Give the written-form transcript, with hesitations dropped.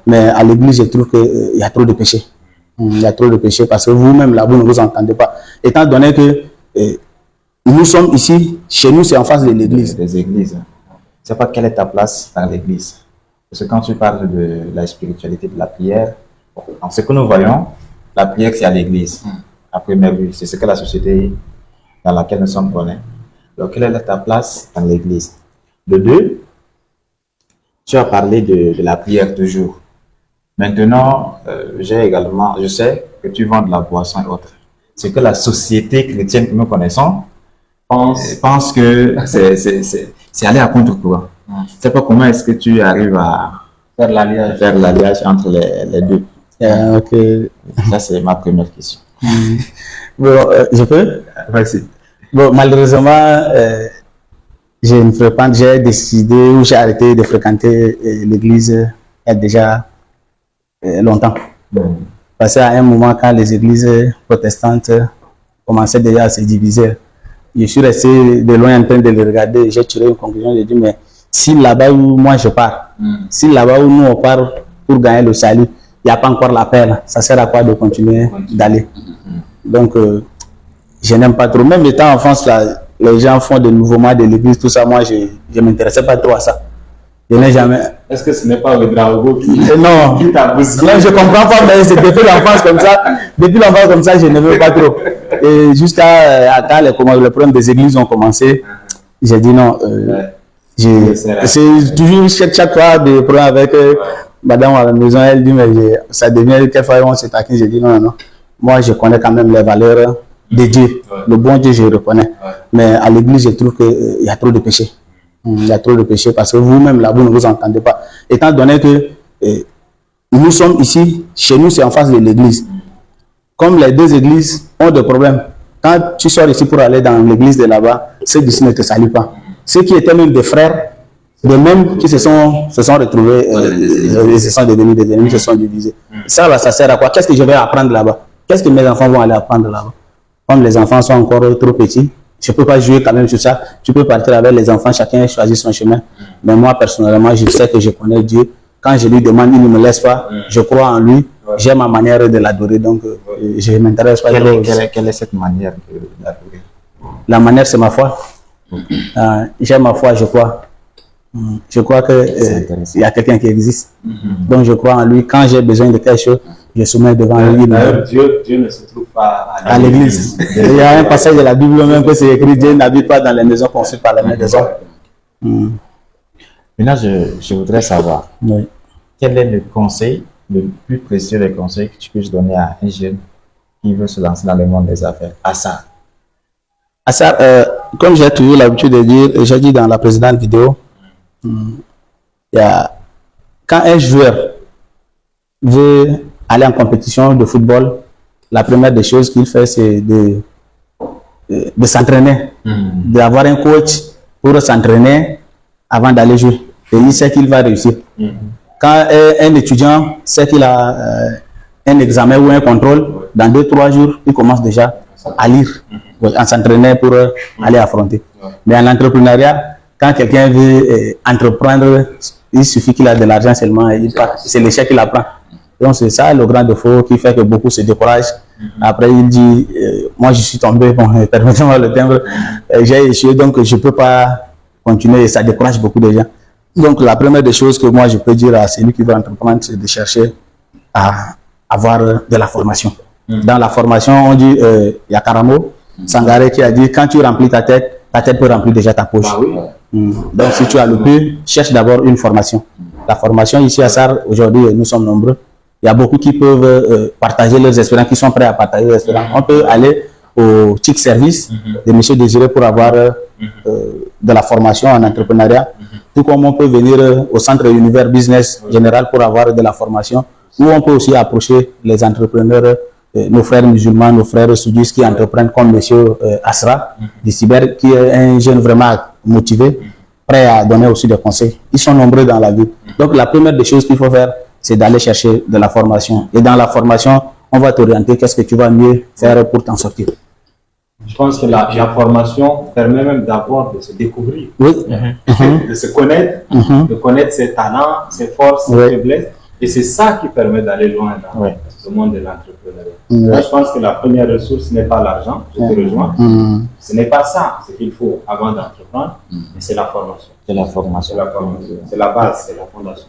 Mais à l'église, je trouve qu'il y a trop de péchés. Il y a trop de péchés parce que vous-même, là, vous ne vous entendez pas. Étant donné que nous sommes ici, chez nous, c'est en face de l'église. Des églises. Je ne sais pas quelle est ta place dans l'église. Parce que quand tu parles de la spiritualité de la prière, en ce que nous voyons, la prière, c'est à l'église. À première vue, c'est ce que la société dans laquelle nous sommes connaît. Donc, quelle est ta place dans l'église? De deux, tu as parlé de la prière toujours. Maintenant, je sais que tu vends de la boisson et autres. Ce que la société chrétienne que nous connaissons pense que c'est aller à contre-courant. Je ne sais pas comment est-ce que tu arrives à faire l'alliage entre les deux. Okay. Ça, c'est ma première question. Bon, je peux? Vas-y. Bon, malheureusement, j'ai décidé ou j'ai arrêté de fréquenter l'église il y a déjà longtemps. Parce qu'à un moment, quand les églises protestantes commençaient déjà à se diviser, je suis resté de loin en train de les regarder. J'ai tiré une conclusion. J'ai dit, mais si là-bas où moi je pars, si là-bas où nous on part pour gagner le salut, il n'y a pas encore la paix, là, ça sert à quoi de continuer d'aller? Donc, je n'aime pas trop. Même étant en France, là, les gens font des mouvements de l'église, tout ça. Moi, je ne m'intéressais pas trop à ça. Je n'ai jamais. Est-ce que ce n'est pas le Drago qui t'a bousillé? Non, je ne comprends pas, mais c'est depuis l'enfance comme ça. Depuis l'enfance comme ça, je ne veux pas trop. Et jusqu'à quand les problèmes des églises ont commencé, j'ai dit non. C'est toujours chaque fois des problèmes avec madame à la maison. Elle dit, mais ça devient quelquefois on se taquine. J'ai dit non. Moi, je connais quand même les valeurs de Dieu. Le bon Dieu, je le reconnais. Mais à l'église, je trouve qu'il y a trop de péchés. Il y a trop de péchés parce que vous-même, là, vous ne vous entendez pas. Étant donné que nous sommes ici, chez nous, c'est en face de l'église. Comme les deux églises ont des problèmes, quand tu sors ici pour aller dans l'église de là-bas, ceux d'ici ne te saluent pas. Ceux qui étaient même des frères, de même qui se sont retrouvés, ils se sont devenus des ennemis, se sont divisés. Ça, là, ça sert à quoi? Qu'est-ce que je vais apprendre là-bas? Qu'est-ce que mes enfants vont aller apprendre là-bas? Comme les enfants sont encore trop petits, je ne peux pas jouer quand même sur ça. Tu peux partir avec les enfants, chacun choisit son chemin. Mais moi, personnellement, je sais que je connais Dieu. Quand je lui demande, il ne me laisse pas. Je crois en lui. J'ai ma manière de l'adorer. Donc, je ne m'intéresse pas. Quelle est cette manière de l'adorer? La manière, c'est ma foi. J'ai ma foi, je crois. Je crois qu'il y a quelqu'un qui existe. Donc, je crois en lui. Quand j'ai besoin de quelque chose, je soumets devant lui. Dieu ne se trouve pas à l'église. Il y a un passage de la Bible même que c'est écrit, Dieu n'habite pas dans les maisons conçues par les mains des hommes. Maintenant, je voudrais savoir, quel est le conseil, le plus précieux des conseils que tu puisses donner à un jeune qui veut se lancer dans le monde des affaires? Assar, comme j'ai toujours l'habitude de dire, et j'ai dit dans la précédente vidéo, quand un joueur veut aller en compétition de football, la première des choses qu'il fait, c'est de s'entraîner, d'avoir un coach pour s'entraîner avant d'aller jouer. Et il sait qu'il va réussir. Quand un étudiant sait qu'il a un examen ou un contrôle, dans 2-3 jours, il commence déjà à lire, à s'entraîner pour aller affronter. Mais en entrepreneuriat, quand quelqu'un veut entreprendre, il suffit qu'il a de l'argent seulement, c'est l'échec qu'il apprend. Donc c'est ça le grand défaut qui fait que beaucoup se découragent. Après il dit, moi je suis tombé, bon, permettez-moi le timbre, j'ai échoué donc je ne peux pas continuer et ça décourage beaucoup de gens. Donc la première des choses que moi je peux dire à celui qui veut entreprendre, c'est de chercher à avoir de la formation. Dans la formation, on dit, il y a Karamo Sangaré qui a dit, quand tu remplis ta tête peut remplir déjà ta poche. Donc si tu as le peu, cherche d'abord une formation. La formation ici à SAR, aujourd'hui nous sommes nombreux. Il y a beaucoup qui peuvent partager leurs expériences, qui sont prêts à partager leurs expériences. On peut aller au TIC Service de M. Désiré pour avoir de la formation en entrepreneuriat. Tout comme on peut venir au Centre Univers Business Général pour avoir de la formation. Ou on peut aussi approcher les entrepreneurs, nos frères musulmans, nos frères soudistes qui entreprennent comme M. Asra, du Cyber, qui est un jeune vraiment motivé, prêt à donner aussi des conseils. Ils sont nombreux dans la vie. Donc la première des choses qu'il faut faire, c'est d'aller chercher de la formation. Et dans la formation, on va t'orienter qu'est-ce que tu vas mieux faire pour t'en sortir. Je pense que la formation permet même d'abord de se découvrir, oui. de se connaître, de connaître ses talents, ses forces, ses faiblesses. Et c'est ça qui permet d'aller loin dans Ouais. le monde de l'entrepreneuriat. Ouais. Moi, je pense que la première ressource n'est pas l'argent, je te rejoins. Ce n'est pas ça ce qu'il faut avant d'entreprendre, mais c'est la formation. C'est la C'est formation. la formation. C'est la base, c'est la fondation.